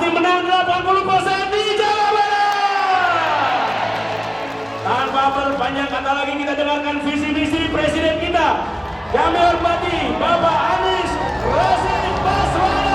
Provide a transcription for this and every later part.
masih menang 80% di Jawa Barat. Tanpa berpanjang kata lagi, kita dengarkan visi misi presiden kita. Kami hormati Bapak Anies Rashid Baswedan.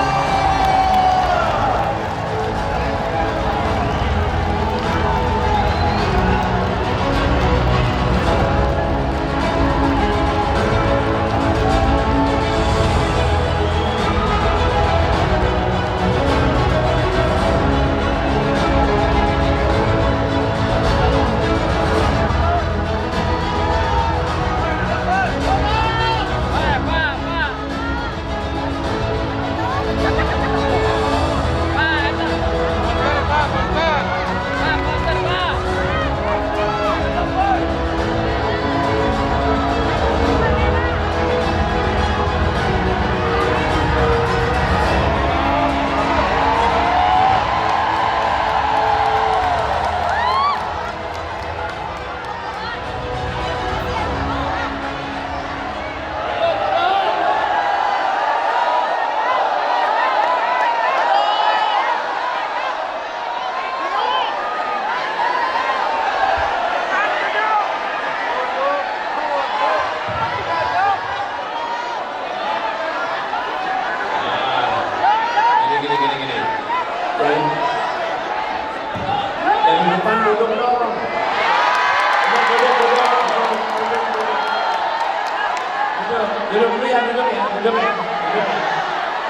Duduk dulu ya, duduk ya, duduk ya,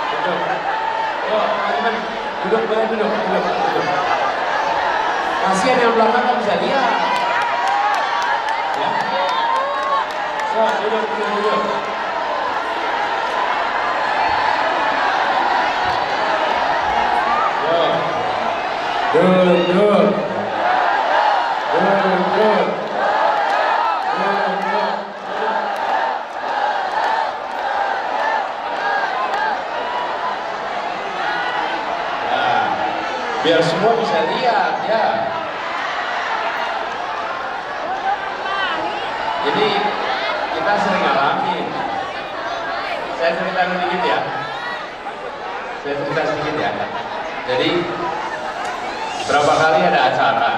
duduk. Yuk, teman-teman, duduk, boleh duduk. Kasihan yang belakang nggak bisa lihat. Ya. So, duduk. Duduk. Biar semua bisa lihat ya. Jadi kita sering ngalamin. Saya cerita sedikit ya. Jadi berapa kali ada acara.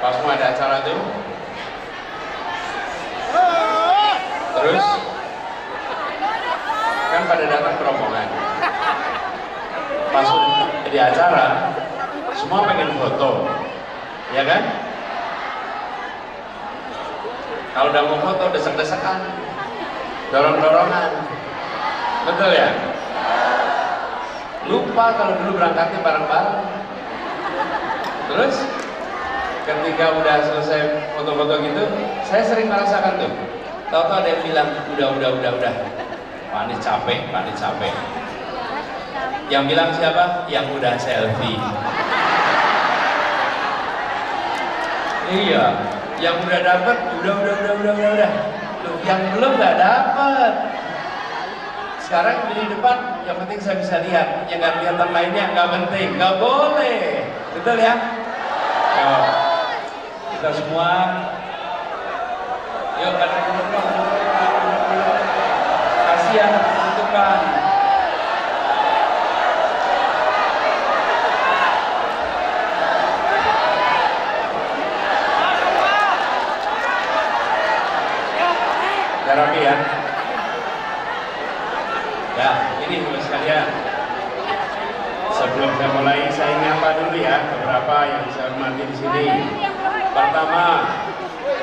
Pas mau ada acara tuh, terus kan pada datang rombongan. Pas di acara, semua pengen foto, ya kan? Kalau udah mau foto, desek-desekan, dorong-dorongan, betul ya? Lupa kalau dulu berangkatnya bareng-bareng. Terus, ketika udah selesai foto-foto gitu, saya sering merasakan tuh. Tahu-tahu ada yang bilang, udah. Panik capek. Yang bilang siapa? Yang udah selfie. Iya, yang udah dapet, udah. Loh, yang belum nggak dapet. Sekarang di depan, yang penting saya bisa lihat. Yang nggak kelihatan lainnya nggak penting, nggak boleh. Betul ya? Yo, kita semua, yuk pada duduk. Kasihan, tentukan. Rapi ya. Ya, ini teman sekalian. Sebelum saya mulai, saya nyapa dulu ya beberapa yang saya hormati di sini. Pertama,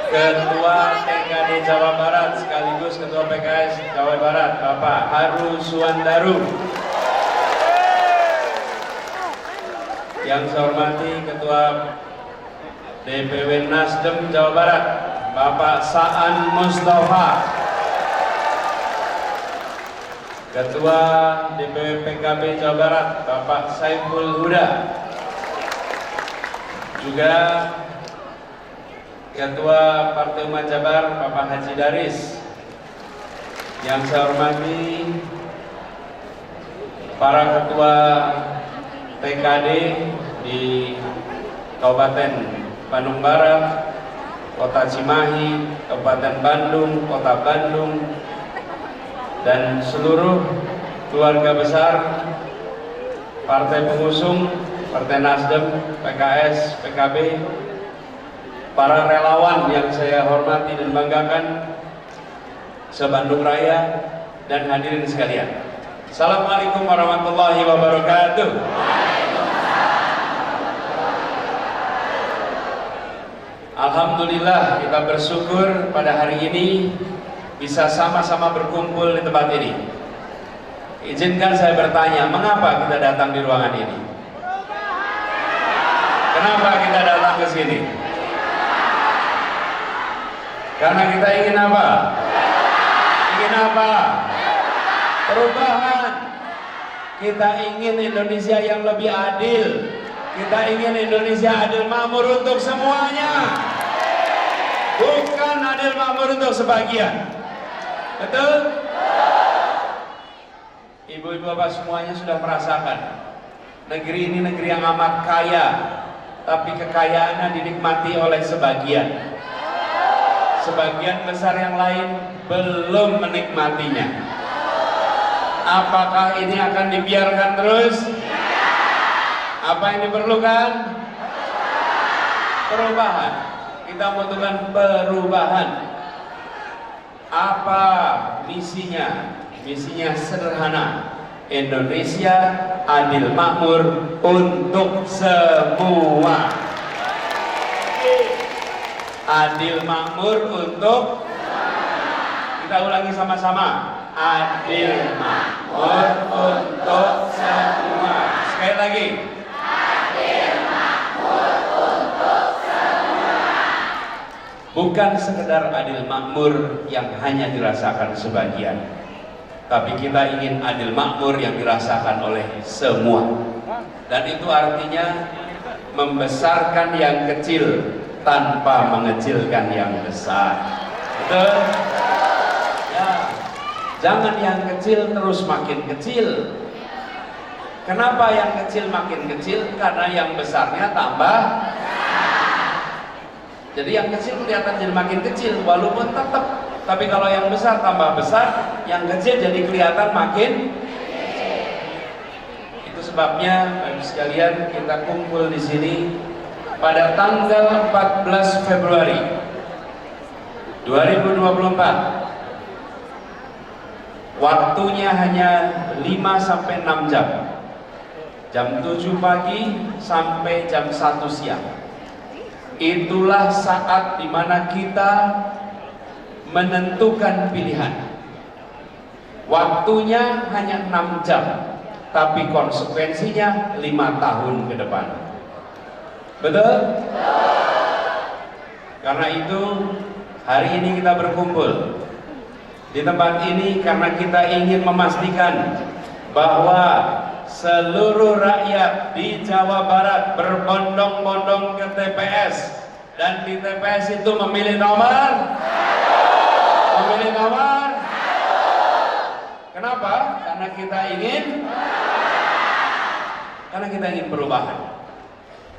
Ketua TKD Jawa Barat sekaligus Ketua PKS Jawa Barat, Bapak Haru Suwandaru. Yang saya hormati Ketua DPW Nasdem Jawa Barat, Bapak Saan Mustafa. Ketua DPW PKB Jawa Barat, Bapak Saiful Huda. Juga Ketua Partai Umat Jabar, Bapak Haji Daris. Yang saya hormati para ketua TKD di Kabupaten Bandung Barat, Kota Cimahi, Kabupaten Bandung, Kota Bandung, dan seluruh keluarga besar partai pengusung, Partai Nasdem, PKS, PKB, para relawan yang saya hormati dan banggakan, se-Bandung Raya, dan hadirin sekalian. Assalamualaikum warahmatullahi wabarakatuh. Alhamdulillah, kita bersyukur pada hari ini bisa sama-sama berkumpul di tempat ini. Izinkan saya bertanya, mengapa kita datang di ruangan ini? Kenapa kita datang ke sini? Karena kita ingin apa? Ingin apa? Perubahan. Kita ingin Indonesia yang lebih adil. Kita ingin Indonesia adil makmur untuk semuanya, bukan adil makmur untuk sebagian. Betul? Ibu-ibu bapak semuanya sudah merasakan negeri ini negeri yang amat kaya, tapi kekayaannya dinikmati oleh sebagian. Sebagian besar yang lain belum menikmatinya. Apakah ini akan dibiarkan terus? Apa yang diperlukan? Perubahan. Kita membutuhkan perubahan. Apa misinya? Misinya sederhana. Indonesia adil makmur untuk semua. Adil makmur untuk, kita ulangi sama-sama. Adil makmur untuk semua. Sekali lagi. Bukan sekedar adil makmur yang hanya dirasakan sebagian, tapi kita ingin adil makmur yang dirasakan oleh semua. Dan itu artinya membesarkan yang kecil tanpa mengecilkan yang besar. Betul? Ya. Jangan yang kecil terus makin kecil. Kenapa yang kecil makin kecil? Karena yang besarnya tambah. Jadi yang kecil kelihatan jadi makin kecil, walaupun tetap. Tapi kalau yang besar tambah besar, yang kecil jadi kelihatan makin kecil. Itu sebabnya, Bapak sekalian, kita kumpul di sini pada tanggal 14 Februari 2024. Waktunya hanya 5-6 jam. Jam 7 pagi sampai jam 1 siang. Itulah saat dimana kita menentukan pilihan. Waktunya hanya 6 jam, tapi konsekuensinya 5 tahun ke depan. Betul? Karena itu hari ini kita berkumpul di tempat ini karena kita ingin memastikan bahwa seluruh rakyat di Jawa Barat berbondong-bondong ke TPS, dan di TPS itu memilih nomor. Kenapa? Karena kita ingin perubahan.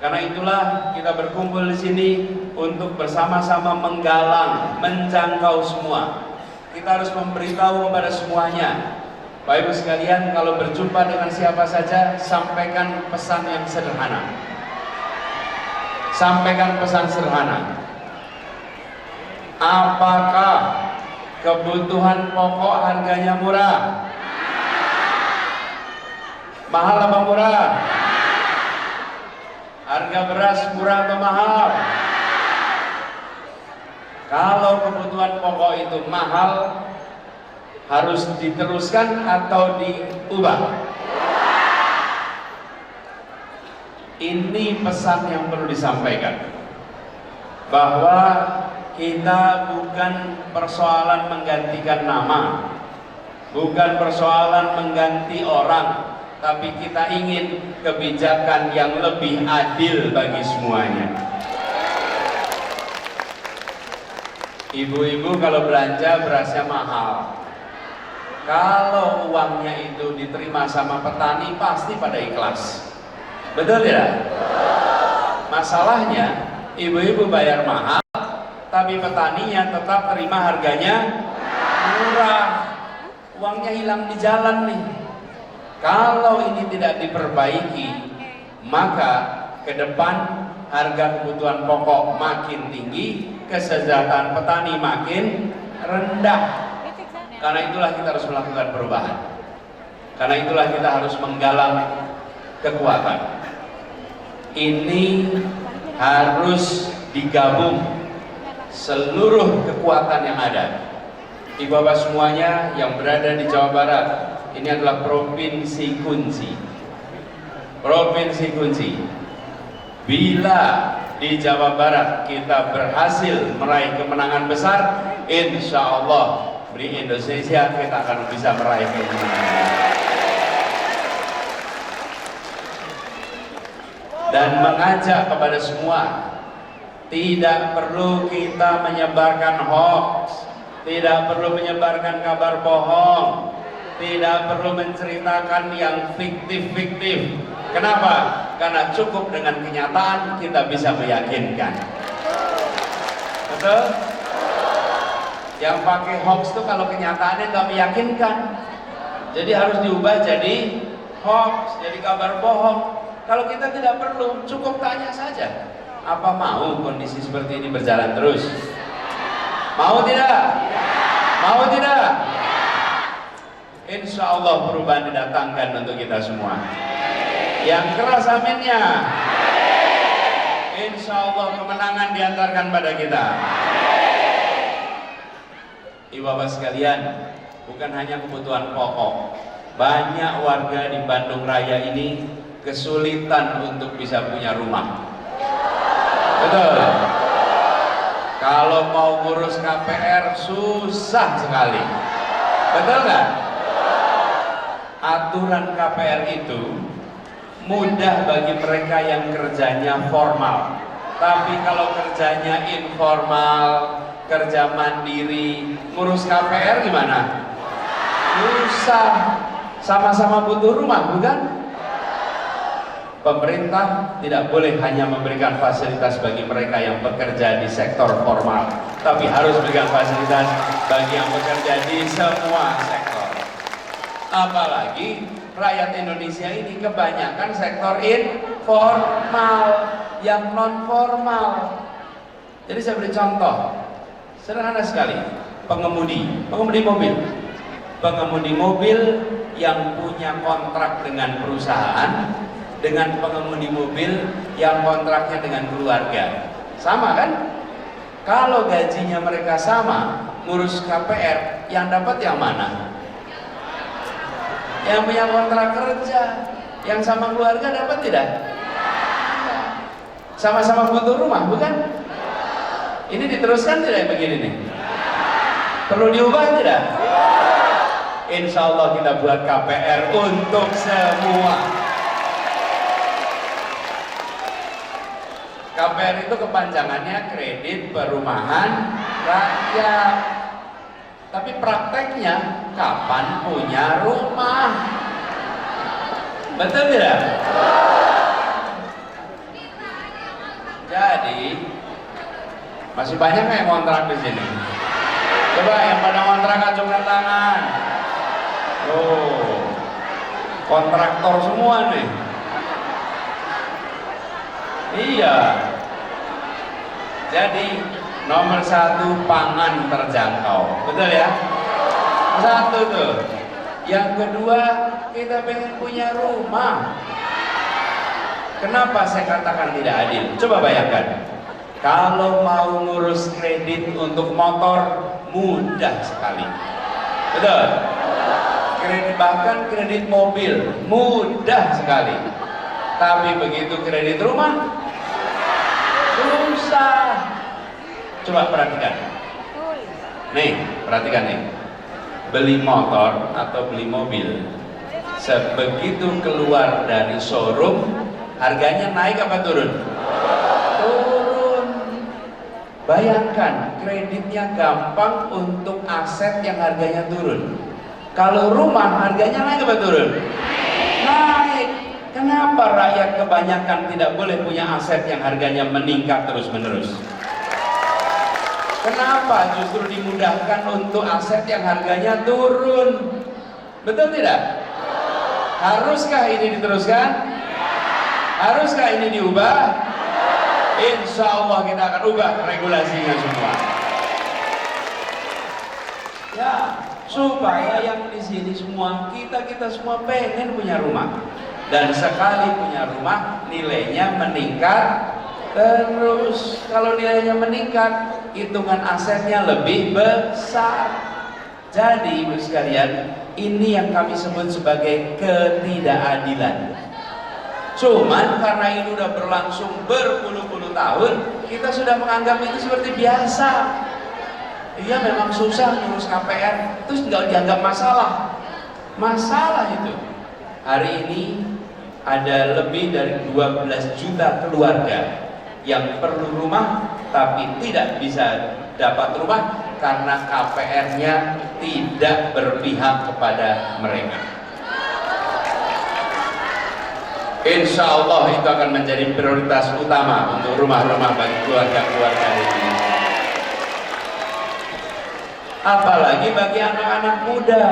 Karena itulah kita berkumpul di sini untuk bersama-sama menggalang, menjangkau semua. Kita harus memberitahu kepada semuanya. Bapak Ibu sekalian, kalau berjumpa dengan siapa saja, sampaikan pesan yang sederhana. Sampaikan pesan sederhana. Apakah kebutuhan pokok harganya murah? Mahal apa murah? Harga beras murah atau mahal? Kalau kebutuhan pokok itu mahal, harus diteruskan atau diubah? Ini pesan yang perlu disampaikan, bahwa kita bukan persoalan menggantikan nama, bukan persoalan mengganti orang, tapi kita ingin kebijakan yang lebih adil bagi semuanya. Ibu-ibu kalau belanja berasnya mahal, kalau uangnya itu diterima sama petani pasti pada ikhlas. Betul tidak? Masalahnya ibu-ibu bayar mahal, tapi petaninya tetap terima harganya murah. Uangnya hilang di jalan nih. Kalau ini tidak diperbaiki, maka ke depan harga kebutuhan pokok makin tinggi, kesejahteraan petani makin rendah. Karena itulah kita harus melakukan perubahan. Karena itulah kita harus menggalang kekuatan. Ini harus digabung seluruh kekuatan yang ada. Ibu bapak semuanya yang berada di Jawa Barat, ini adalah provinsi kunci. Provinsi kunci. Bila di Jawa Barat kita berhasil meraih kemenangan besar, insya Allah di Indonesia kita akan bisa meraih kemenangan. Dan mengajak kepada semua, tidak perlu kita menyebarkan hoax, tidak perlu menyebarkan kabar bohong, tidak perlu menceritakan yang fiktif-fiktif. Kenapa? Karena cukup dengan kenyataan kita bisa meyakinkan. Betul? Yang pakai hoax itu kalau kenyataannya nggak meyakinkan, jadi harus diubah jadi hoax, jadi kabar bohong. Kalau kita tidak perlu, cukup tanya saja, apa mau kondisi seperti ini berjalan terus? Mau tidak? Mau tidak? Insya Allah perubahan didatangkan untuk kita semua. Yang keras aminnya. Insya Allah kemenangan diantarkan pada kita. Ibu bapak sekalian, bukan hanya kebutuhan pokok, banyak warga di Bandung Raya ini kesulitan untuk bisa punya rumah. Betul? Kalau mau ngurus KPR susah sekali. Betul nggak? Aturan KPR itu mudah bagi mereka yang kerjanya formal. Tapi kalau kerjanya informal, kerja mandiri, ngurus KPR gimana? Susah. Sama-sama butuh rumah, bukan? Pemerintah tidak boleh hanya memberikan fasilitas bagi mereka yang bekerja di sektor formal, tapi harus memberikan fasilitas bagi yang bekerja di semua sektor. Apalagi rakyat Indonesia ini kebanyakan sektor informal, yang non formal. Jadi saya beri contoh sederhana sekali, pengemudi mobil yang punya kontrak dengan perusahaan, dengan pengemudi mobil yang kontraknya dengan keluarga, sama kan? Kalau gajinya mereka sama, ngurus KPR, yang dapat yang mana? Yang punya kontrak kerja, yang sama keluarga dapat tidak? Sama-sama butuh rumah, bukan? Ini diteruskan tidak begini nih? Perlu diubah tidak? Insya Allah kita buat KPR untuk semua. KPR itu kepanjangannya kredit perumahan rakyat. Tapi prakteknya kapan punya rumah? Betul tidak? Jadi masih banyak yang kontrak di sini. Coba yang pada kontrak acungkan tangan. Oh, kontraktor semua nih. Iya. Jadi nomor satu, pangan terjangkau, betul ya? Satu tuh. Yang kedua, kita pengen punya rumah. Kenapa saya katakan tidak adil? Coba bayangkan, kalau mau ngurus kredit untuk motor mudah sekali, betul? Kredit, bahkan kredit mobil mudah sekali. Tapi begitu kredit rumah susah. Coba perhatikan. Nih, perhatikan nih. Beli motor atau beli mobil, sebegitu keluar dari showroom, harganya naik apa turun? Turun. Bayangkan, kreditnya gampang untuk aset yang harganya turun. Kalau rumah harganya naik apa turun? Naik. Kenapa rakyat kebanyakan tidak boleh punya aset yang harganya meningkat terus-menerus? Kenapa justru dimudahkan untuk aset yang harganya turun? Betul tidak? Haruskah ini diteruskan? Haruskah ini diubah? Insya Allah kita akan ubah regulasinya semua. Ya, supaya yang di sini semua kita semua pengen punya rumah, dan sekali punya rumah nilainya meningkat terus. Kalau nilainya meningkat, hitungan asetnya lebih besar. Jadi ibu sekalian, ini yang kami sebut sebagai ketidakadilan. Cuman karena ini udah berlangsung berpuluh-puluh tahun, kita sudah menganggap itu seperti biasa. Iya, memang susah ngurus KPR, terus nggak dianggap masalah. Masalah itu. Hari ini ada lebih dari 12 juta keluarga yang perlu rumah tapi tidak bisa dapat rumah karena KPR-nya tidak berpihak kepada mereka. Insya Allah itu akan menjadi prioritas utama untuk rumah-rumah bagi keluarga-keluarga ini. Apalagi bagi anak-anak muda.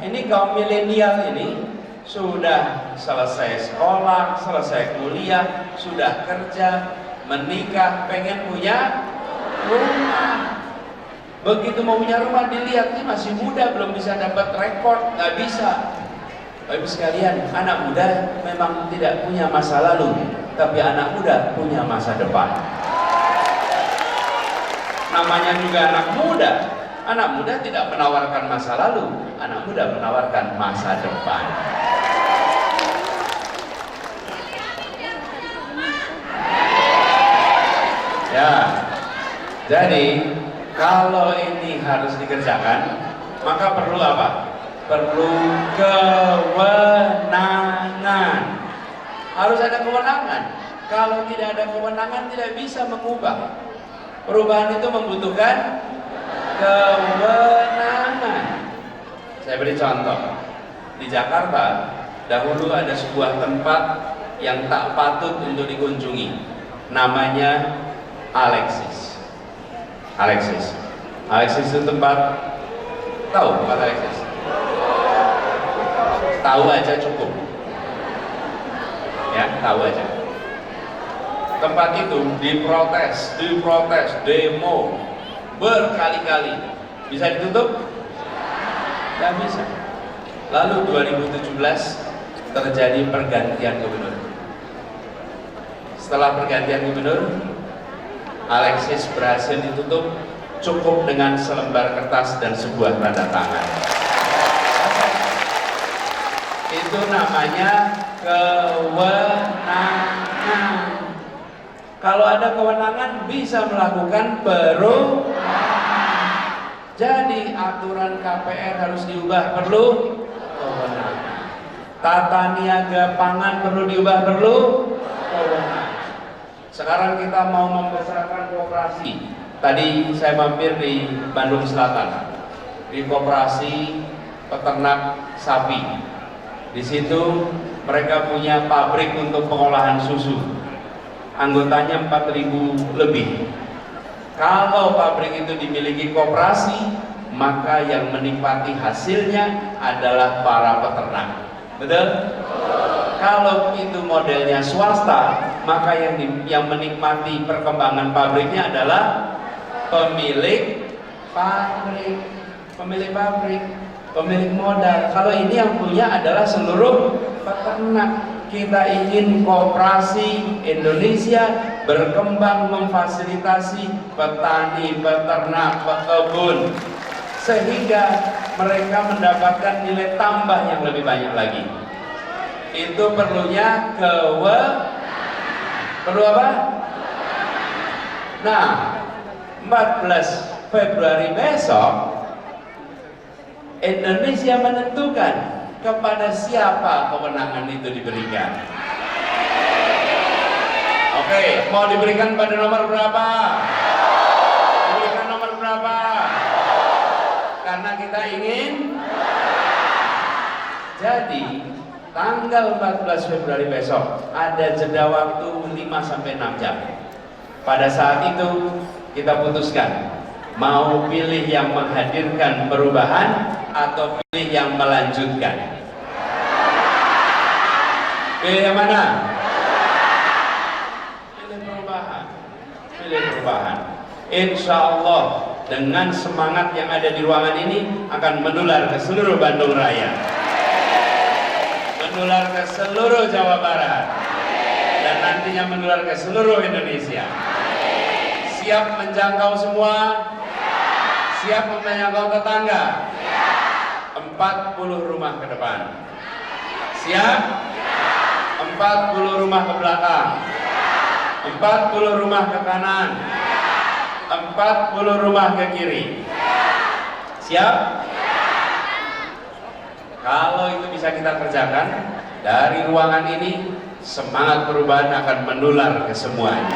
Ini kaum milenial ini sudah selesai sekolah, selesai kuliah, sudah kerja, menikah, pengen punya rumah. Begitu mau punya rumah dilihat, ini masih muda, belum bisa dapat rekor, nggak bisa. Bapak sekalian, anak muda memang tidak punya masa lalu, tapi anak muda punya masa depan. Namanya juga anak muda. Anak muda tidak menawarkan masa lalu, anak muda menawarkan masa depan. Ya, jadi kalau ini harus dikerjakan, maka perlu apa? Perlu kewenangan. Harus ada kewenangan. Kalau tidak ada kewenangan, tidak bisa mengubah. Perubahan itu membutuhkan kewenangan. Saya beri contoh. Di Jakarta, dahulu ada sebuah tempat yang tak patut untuk dikunjungi. Namanya Alexis. Alexis itu tempat, tahu tempat Alexis? Tahu aja cukup. Ya, tahu aja. Tempat itu diprotes, demo berkali-kali. Bisa ditutup? Tidak bisa. Lalu 2017 terjadi pergantian gubernur. Setelah pergantian gubernur, Alexis berhasil ditutup cukup dengan selembar kertas dan sebuah tanda tangan. Itu namanya kewenangan. Kalau ada kewenangan bisa melakukan perubahan. Jadi aturan KPR harus diubah, perlu kewenangan. Tata niaga pangan perlu diubah, perlu kewenangan. Sekarang kita mau membesarkan koperasi. Tadi saya mampir di Bandung Selatan, di koperasi peternak sapi. Di situ mereka punya pabrik untuk pengolahan susu. Anggotanya 4.000 lebih. Kalau pabrik itu dimiliki koperasi, maka yang menikmati hasilnya adalah para peternak. Betul? Kalau itu modelnya swasta, maka yang menikmati perkembangan pabriknya adalah pemilik pabrik, pemilik modal. Kalau ini yang punya adalah seluruh peternak. Kita ingin koperasi Indonesia berkembang memfasilitasi petani, peternak, pekebun, sehingga mereka mendapatkan nilai tambah yang lebih banyak lagi. Itu perlunya perlu apa? Nah, 14 Februari besok Indonesia menentukan kepada siapa kewenangan itu diberikan. Oke, mau diberikan pada nomor berapa? Diberikan nomor berapa? Karena kita ingin. Jadi tanggal 14 Februari besok ada jeda waktu 5-6 jam. Pada saat itu kita putuskan mau pilih yang menghadirkan perubahan atau pilih yang melanjutkan. Pilih yang mana? Pilih perubahan. Pilih perubahan. Insya Allah dengan semangat yang ada di ruangan ini akan menular ke seluruh Bandung Raya, menular ke seluruh Jawa Barat, dan nantinya menular ke seluruh Indonesia. Siap menjangkau semua? Siap menjangkau tetangga? 40 rumah ke depan. Siap? 40 rumah ke belakang, 40 rumah ke kanan, 40 rumah ke kiri. Siap? Kalau itu bisa kita kerjakan dari ruangan ini, semangat perubahan akan menular ke semuanya.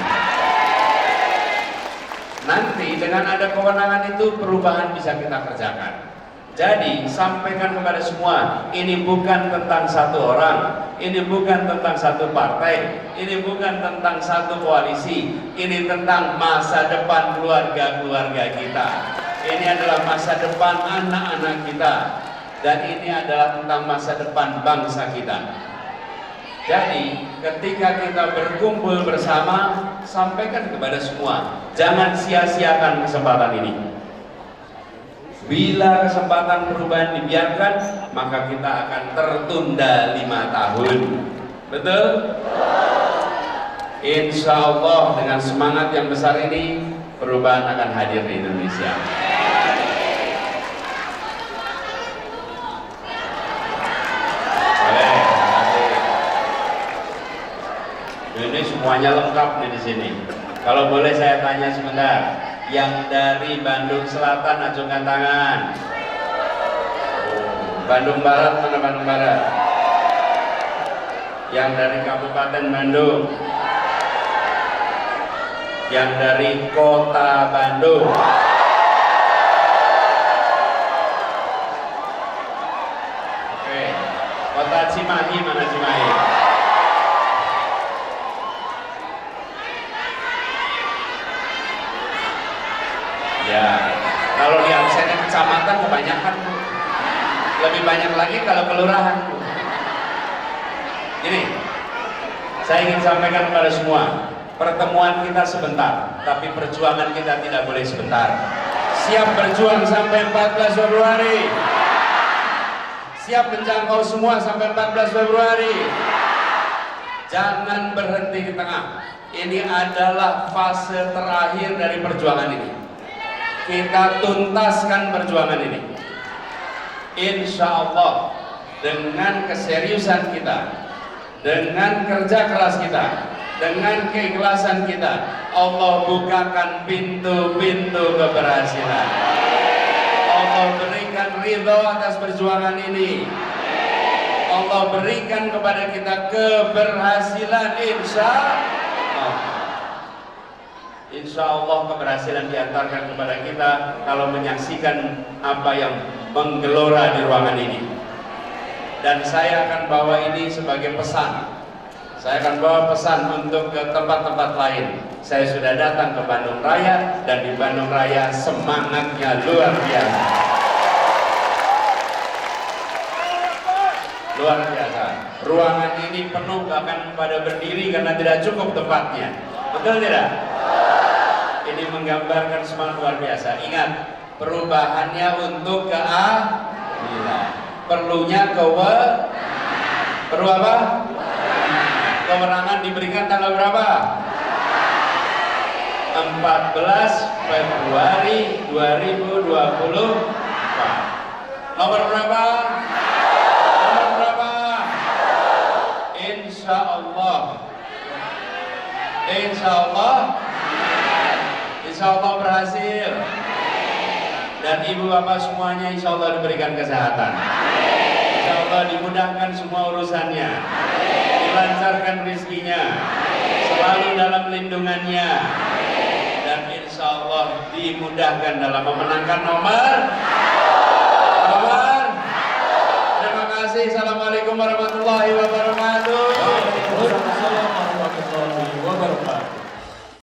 Nanti dengan ada kewenangan itu perubahan bisa kita kerjakan. Jadi sampaikan kepada semua, ini bukan tentang satu orang, ini bukan tentang satu partai, ini bukan tentang satu koalisi, ini tentang masa depan keluarga-keluarga kita. Ini adalah masa depan anak-anak kita, dan ini adalah tentang masa depan bangsa kita. Jadi ketika kita berkumpul bersama, sampaikan kepada semua, jangan sia-siakan kesempatan ini. Bila kesempatan perubahan dibiarkan, maka kita akan tertunda 5 tahun. Betul? Insya Allah dengan semangat yang besar ini, perubahan akan hadir di Indonesia. Boleh, terima kasih. Ini semuanya lengkap nih di sini. Kalau boleh saya tanya sebentar. Yang dari Bandung Selatan acungkan tangan. Bandung Barat, mana Bandung Barat? Yang dari Kabupaten Bandung. Yang dari Kota Bandung. Oke. Kota Cimahi, mana Cimahi? Ya, kalau di absennya kecamatan kebanyakan, lebih banyak lagi kalau kelurahan. Ini, saya ingin sampaikan kepada semua, pertemuan kita sebentar, tapi perjuangan kita tidak boleh sebentar. Siap berjuang sampai 14 Februari. Siap menjangkau semua sampai 14 Februari. Jangan berhenti di tengah. Ini adalah fase terakhir dari perjuangan ini. Kita tuntaskan perjuangan ini. Insya Allah dengan keseriusan kita, dengan kerja keras kita, dengan keikhlasan kita, Allah bukakan pintu-pintu keberhasilan. Allah berikan ridho atas perjuangan ini. Allah berikan kepada kita keberhasilan insya Allah. Insya Allah keberhasilan diantarkan kepada kita kalau menyaksikan apa yang menggelora di ruangan ini. Dan saya akan bawa ini sebagai pesan. Saya akan bawa pesan untuk ke tempat-tempat lain. Saya sudah datang ke Bandung Raya, dan di Bandung Raya semangatnya luar biasa. Luar biasa. Ruangan ini penuh, bahkan pada berdiri karena tidak cukup tempatnya. Betul tidak? Ini menggambarkan semangat luar biasa. Ingat, perubahannya untuk keadilan. Perlunya perlu apa? Kewenangan diberikan tanggal berapa? 14 Februari 2024. Nomor berapa? Nomor berapa? Insya Allah. Insya Allah. Insya Allah berhasil, dan ibu bapak semuanya insya Allah diberikan kesehatan, insya Allah dimudahkan semua urusannya, dilancarkan rezekinya, selalu dalam lindungannya, dan insya Allah dimudahkan dalam memenangkan nomor. Terima kasih. Assalamualaikum warahmatullahi wabarakatuh.